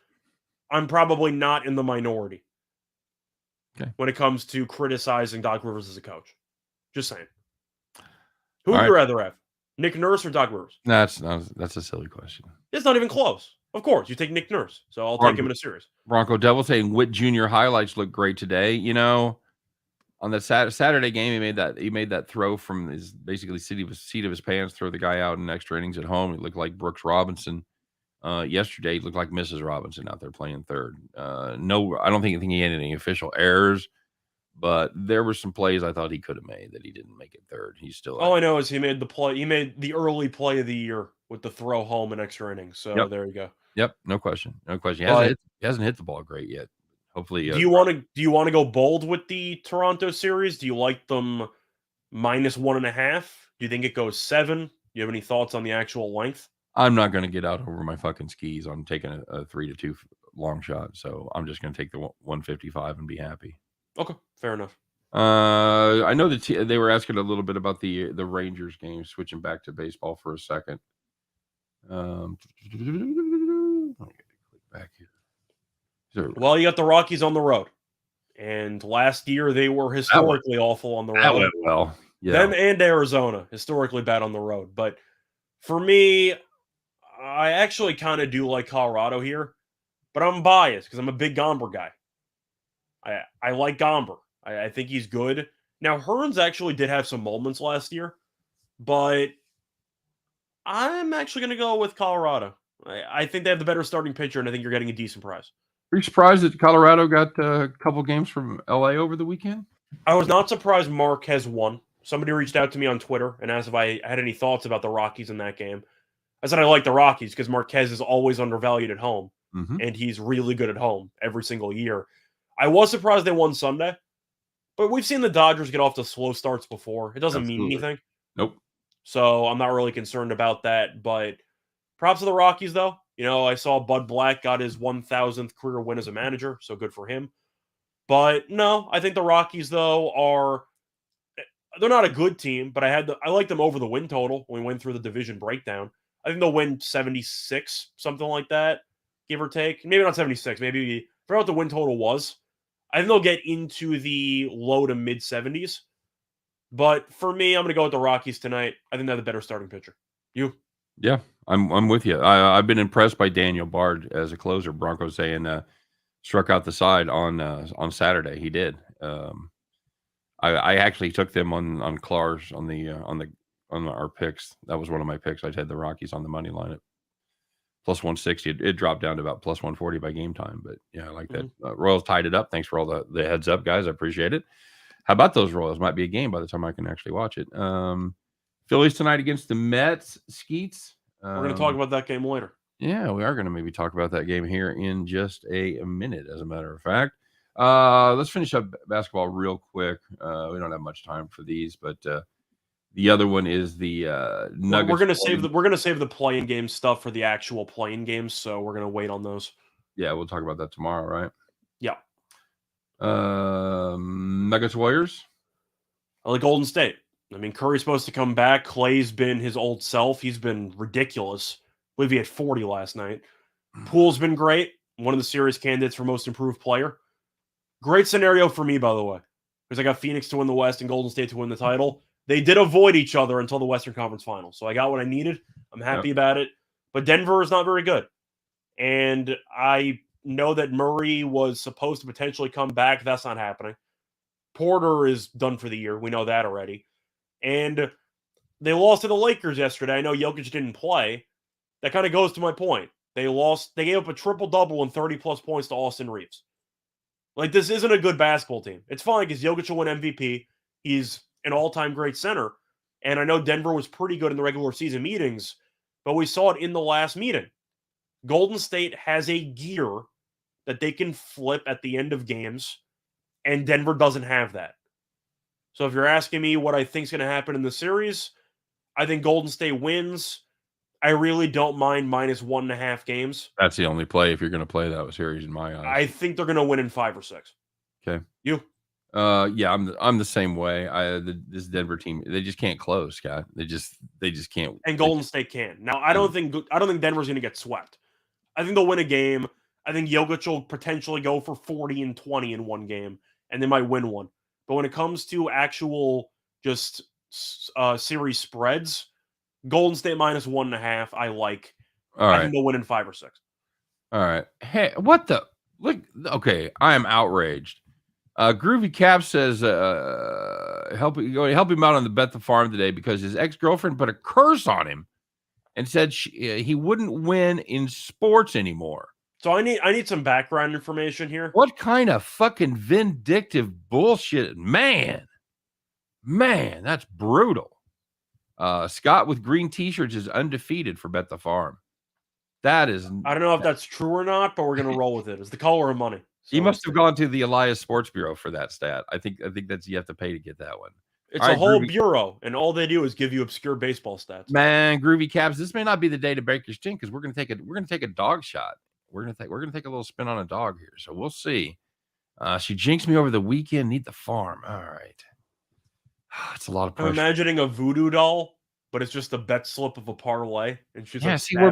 I'm probably not in the minority when it comes to criticizing Doc Rivers as a coach. Just saying. Who would you rather have? Nick Nurse or Doc Rivers? That's a silly question. It's not even close. Of course, you take Nick Nurse, so I'll take him in a series. Bronco Devil saying Witt Jr. highlights look great today. On the Saturday game, he made that throw from his basically seat of his pants, throw the guy out in extra innings at home. He looked like Brooks Robinson. Yesterday, he looked like Mrs. Robinson out there playing third. No, I don't think he had any official errors, but there were some plays I thought he could have made that he didn't make it third. He's still. All I know is he made the play. He made the early play of the year with the throw home in extra innings. So There you go. Yep, no question. He hasn't hit the ball great yet. Hopefully, do you want to go bold with the Toronto series? Do you like them -1.5? Do you think it goes 7? Do you have any thoughts on the actual length? I'm not going to get out over my fucking skis on taking a 3-2 long shot, so I'm just going to take the 155 and be happy. Okay, fair enough. I know that they were asking a little bit about the Rangers game. Switching back to baseball for a second. Let me click back here. Well, you got the Rockies on the road, and last year they were historically awful on the road. That went well. Yeah. Them and Arizona historically bad on the road, but For me, I actually kind of do like Colorado here, but I'm biased because I'm a big Gomber guy. I like Gomber. I think he's good. Now, Hearns actually did have some moments last year, but I'm actually going to go with Colorado. I think they have the better starting pitcher, and I think you're getting a decent price. Are you surprised that Colorado got a couple games from LA over the weekend? I was not surprised Marquez won. Somebody reached out to me on Twitter and asked if I had any thoughts about the Rockies in that game. I said I like the Rockies because Marquez is always undervalued at home, and he's really good at home every single year. I was surprised they won Sunday, but we've seen the Dodgers get off to slow starts before. It doesn't mean anything. Nope. So I'm not really concerned about that. But props to the Rockies, though. You know, I saw Bud Black got his 1,000th career win as a manager, so good for him. But no, I think the Rockies, though, they're not a good team, but I like them over the win total when we went through the division breakdown. I think they'll win 76, something like that, give or take. Maybe not 76. Maybe I forgot what the win total was. I think they'll get into the low to mid 70s. But for me, I'm going to go with the Rockies tonight. I think they're the better starting pitcher. You? Yeah, I'm with you. I've been impressed by Daniel Bard as a closer. Broncos saying struck out the side on Saturday. He did. I actually took them on Clars on our picks. That was one of my picks. I had the Rockies on the money line at plus 160. It dropped down to about plus 140 by game time. But yeah, I like that. Royals tied it up. Thanks for all the heads up, guys. I appreciate it. How about those Royals? Might be a game by the time I can actually watch it. Phillies tonight against the Mets. Skeets. We're going to talk about that game later. Yeah, we are going to maybe talk about that game here in just a minute, as a matter of fact. Let's finish up basketball real quick. We don't have much time for these, but the other one is the Nuggets. We're gonna save the playing game stuff for the actual playing games, so we're gonna wait on those. Yeah, we'll talk about that tomorrow, right? Yeah. Nuggets Warriors. I like Golden State. I mean, Curry's supposed to come back. Clay's been his old self. He's been ridiculous. I believe he had 40 last night. Poole's been great. One of the serious candidates for most improved player. Great scenario for me, by the way, because I got Phoenix to win the West and Golden State to win the title. They did avoid each other until the Western Conference Finals, so I got what I needed. I'm happy about it. But Denver is not very good. And I know that Murray was supposed to potentially come back. That's not happening. Porter is done for the year. We know that already. And they lost to the Lakers yesterday. I know Jokic didn't play. That kind of goes to my point. They gave up a triple-double and 30-plus points to Austin Reeves. Like, this isn't a good basketball team. It's fine because Jokic will win MVP. He's an all-time great center. And I know Denver was pretty good in the regular season meetings, but we saw it in the last meeting. Golden State has a gear that they can flip at the end of games, and Denver doesn't have that. So if you're asking me what I think is going to happen in the series, I think Golden State wins. I really don't mind minus 1.5 games. That's the only play if you're going to play that series in my eyes. I think they're going to win in 5 or 6. Okay. You? Yeah, I'm the same way. This Denver team, they just can't close, Scott. They just can't. And Golden State can. Now, I don't think Denver's going to get swept. I think they'll win a game. I think Jokic will potentially go for 40 and 20 in one game, and they might win one. But when it comes to actual just series spreads, Golden State minus 1.5, I like. All right. I think they'll win in 5 or 6. All right. Hey, what the? Look, okay, I am outraged. Groovy Cap says help him out on the Bet the Farm today because his ex-girlfriend put a curse on him and said he wouldn't win in sports anymore. So I need some background information here. What kind of fucking vindictive bullshit, man? Man, that's brutal. Scott with green t-shirts is undefeated for Bet the Farm. That is. I don't know if that's true or not, but we're gonna roll with it. It's the color of money. So he must have gone to the Elias Sports Bureau for that stat. I think that's you have to pay to get that one. It's a whole bureau, and all they do is give you obscure baseball stats. Man, Groovy Caps, this may not be the day to break your stink because we're gonna take a dog shot. We're gonna take a little spin on a dog here, so we'll see. She jinxed me over the weekend. Need the farm. All right, it's a lot of pressure. I'm imagining a voodoo doll, but it's just a bet slip of a parlay, and she's see, we're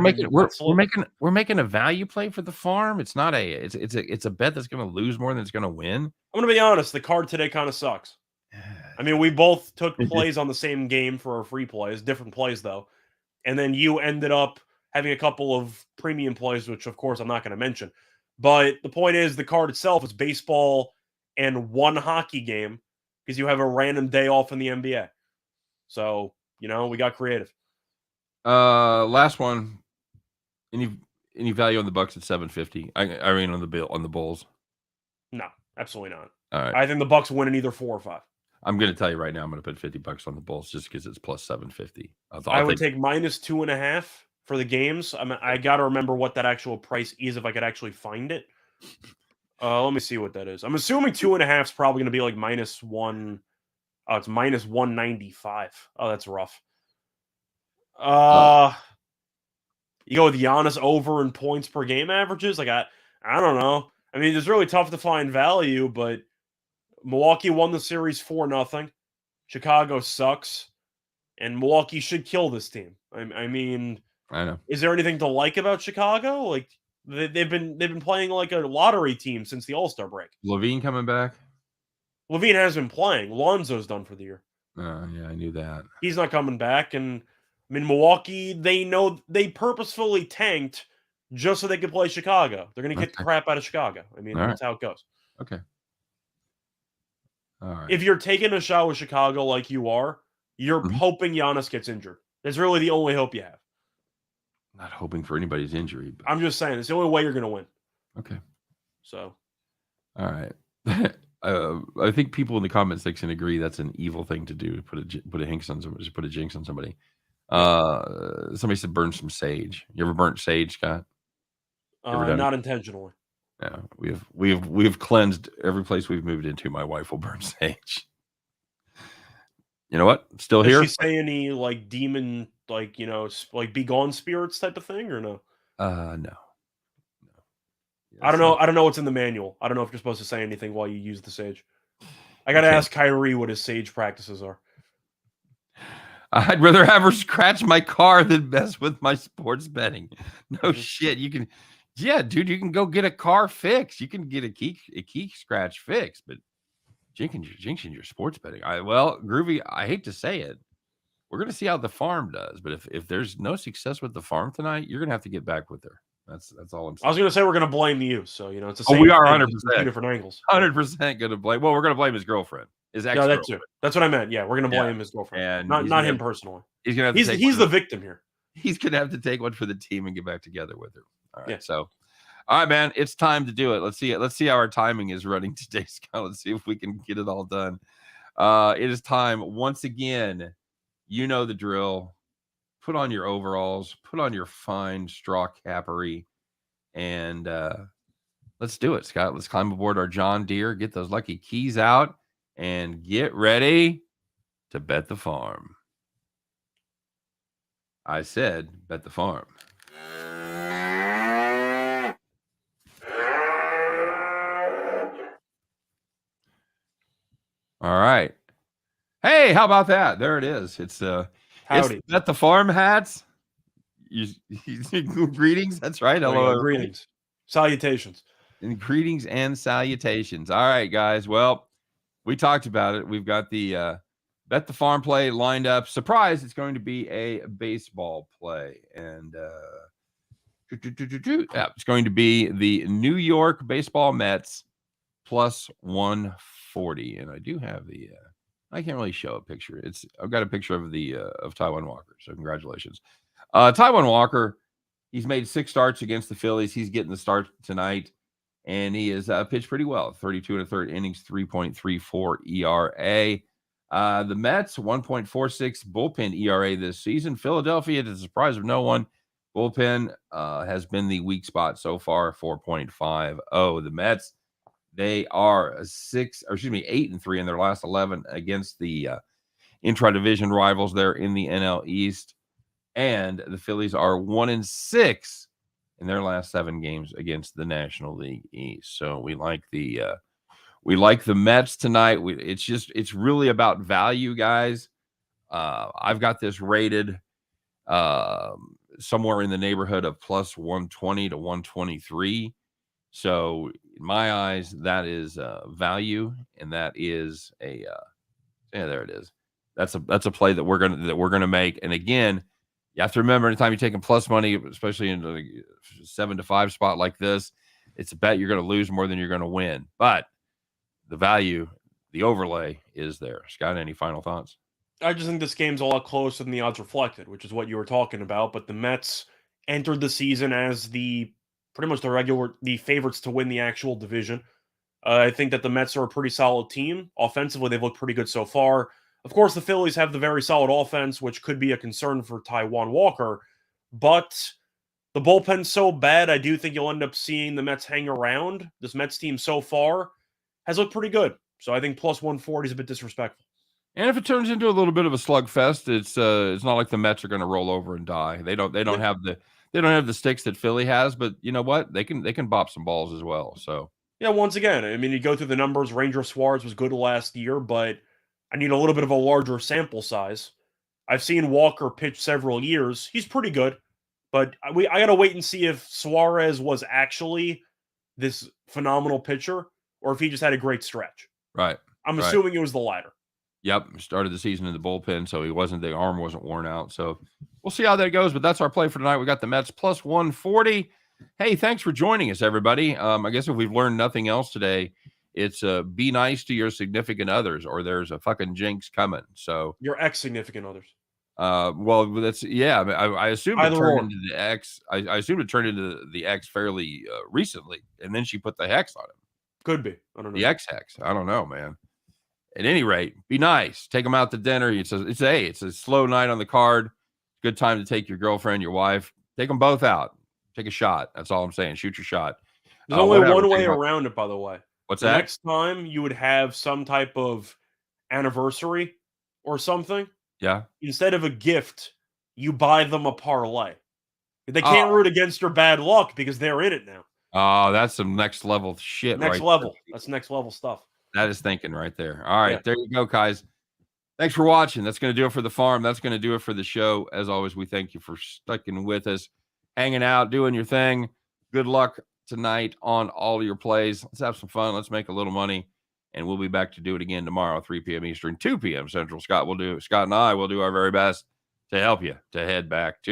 making a value play for the farm. It's not it's a bet that's gonna lose more than it's gonna win. I'm gonna be honest. The card today kind of sucks. I mean, we both took plays on the same game for our free plays, different plays though. and then you ended up having a couple of premium plays, which of course I'm not going to mention. But the point is, the card itself is baseball and one hockey game because you have a random day off in the NBA. So, we got creative. Last one. Any value on the Bucks at 750? I mean on the Bulls. No, absolutely not. All right. I think the Bucks win in either 4 or 5. I'm going to tell you right now, I'm going to put $50 on the Bulls just because it's plus 750. I would take minus 2.5 for the games. I got to remember what that actual price is if I could actually find it. Let me see what that is. I'm assuming 2.5 is probably going to be like minus 1. Oh, it's minus 195. Oh, that's rough. You go with Giannis over in points per game averages? Like, I don't know. I mean, it's really tough to find value, but Milwaukee won the series 4-0. Chicago sucks, and Milwaukee should kill this team. I mean, I know. Is there anything to like about Chicago? Like, they've been playing like a lottery team since the All-Star break. LaVine coming back? LaVine has been playing. Lonzo's done for the year. Yeah, I knew that. He's not coming back, and I mean, Milwaukee, they purposefully tanked just so they could play Chicago. They're going to get the crap out of Chicago. I mean, that's how it goes. Okay. All right. If you're taking a shot with Chicago like you are, you're hoping Giannis gets injured. That's really the only hope you have. Not hoping for anybody's injury. But... I'm just saying, it's the only way you're going to win. Okay. So. All right. I think people in the comment section agree that's an evil thing to do. Put a jinx on somebody. Put a jinx on somebody. Somebody said burn some sage. You ever burnt sage, Scott? Not intentionally. Yeah, we've cleansed every place we've moved into. My wife will burn sage. You know what? Still here. Does she say any like demon, like like be gone spirits type of thing, or no? No. I don't know. I don't know what's in the manual. I don't know if you're supposed to say anything while you use the sage. I got to ask Kyrie what his sage practices are. I'd rather have her scratch my car than mess with my sports betting. No shit. You can, dude, you can go get a car fix. You can get a key scratch fix, but jinxing your sports betting. Groovy, I hate to say it. We're going to see how the farm does, but if there's no success with the farm tonight, you're going to have to get back with her. That's all I'm saying. I was going to say we're going to blame you. So, it's the same. We are 100%. Different angles. 100% going to blame. Well, we're going to blame his girlfriend. His ex. No, that's what I meant. Yeah, we're going to blame his girlfriend. And not him personally. He's going to have to he's the victim here. He's going to have to take one for the team and get back together with her. All right. Yeah. So, all right, man, it's time to do it. Let's see how our timing is running today, Scott. Let's see if we can get it all done. It is time once again. You know the drill. Put on your overalls, put on your fine straw capery, and let's do it, Scott. Let's climb aboard our John Deere, get those lucky keys out, and get ready to bet the farm. I said bet the farm. All right. Hey, how about that? There it is. It's Bet the Farm hats. Greetings. That's right. Hello. Greetings. Salutations. And greetings and salutations. All right, guys. Well, we talked about it. We've got the Bet the Farm play lined up. Surprise, it's going to be a baseball play. And it's going to be the New York Baseball Mets plus 140. And I do have the I can't really show a picture. I've got a picture of the of Taijuan Walker. So congratulations. Taijuan Walker, he's made 6 starts against the Phillies. He's getting the start tonight, and he has pitched pretty well. 32 1/3 innings, 3.34 ERA. The Mets, 1.46 bullpen ERA this season. Philadelphia, to the surprise of no one, bullpen has been the weak spot so far, 4.50. The Mets, they are 8-3 in their last 11 against the intra-division rivals there in the NL East. And the Phillies are 1-6 in their last 7 games against the National League East. So we like the Mets tonight. It's really about value, guys. I've got this rated somewhere in the neighborhood of plus 120 to 123. So in my eyes, that is value, and that is there it is. That's a play that we're gonna make. And again, You have to remember anytime you're taking plus money, especially in a 7-5 spot like this, it's a bet you're going to lose more than you're going to win. But the value, the overlay is there. Scott, any final thoughts? I just think this game's a lot closer than the odds reflected, which is what you were talking about. But the Mets entered the season as pretty much the favorites to win the actual division. I think that the Mets are a pretty solid team. Offensively, they've looked pretty good so far. Of course, the Phillies have the very solid offense, which could be a concern for Taijuan Walker. But the bullpen's so bad, I do think you'll end up seeing the Mets hang around. This Mets team so far has looked pretty good. So I think plus 140 is a bit disrespectful. And if it turns into a little bit of a slugfest, it's not like the Mets are going to roll over and die. They don't have the sticks that Philly has, but you know what? They can bop some balls as well. So yeah, once again, I mean, you go through the numbers. Ranger Suarez was good last year, but I need a little bit of a larger sample size. I've seen Walker pitch several years. He's pretty good, but I got to wait and see if Suarez was actually this phenomenal pitcher or if he just had a great stretch. Right. I'm assuming it was the latter. Yep, started the season in the bullpen, so the arm wasn't worn out. So we'll see how that goes, but that's our play for tonight. We got the Mets plus 140. Hey, thanks for joining us, everybody. I guess if we've learned nothing else today, it's be nice to your significant others, or there's a fucking jinx coming. So your ex-significant others. Well, that's I assume it turned into the ex. I assume it turned into the ex fairly recently, and then she put the hex on him. Could be. I don't know. The ex hex. I don't know, man. At any rate, be nice. Take them out to dinner. It's a slow night on the card. Good time to take your girlfriend, your wife. Take them both out. Take a shot. That's all I'm saying. Shoot your shot. There's only one way around it, by the way. What's that? Next time you would have some type of anniversary or something. Yeah. Instead of a gift, you buy them a parlay. They can't root against your bad luck because they're in it now. Oh, that's some next level shit. Next level. That's next level stuff. That is thinking right there. All right, There you go, guys. Thanks for watching. That's going to do it for the farm. That's going to do it for the show. As always, we thank you for sticking with us, hanging out, doing your thing. Good luck tonight on all your plays. Let's have some fun. Let's make a little money, and we'll be back to do it again tomorrow, 3 p.m. Eastern, 2 p.m. Central. Scott and I will do our very best to help you to head back to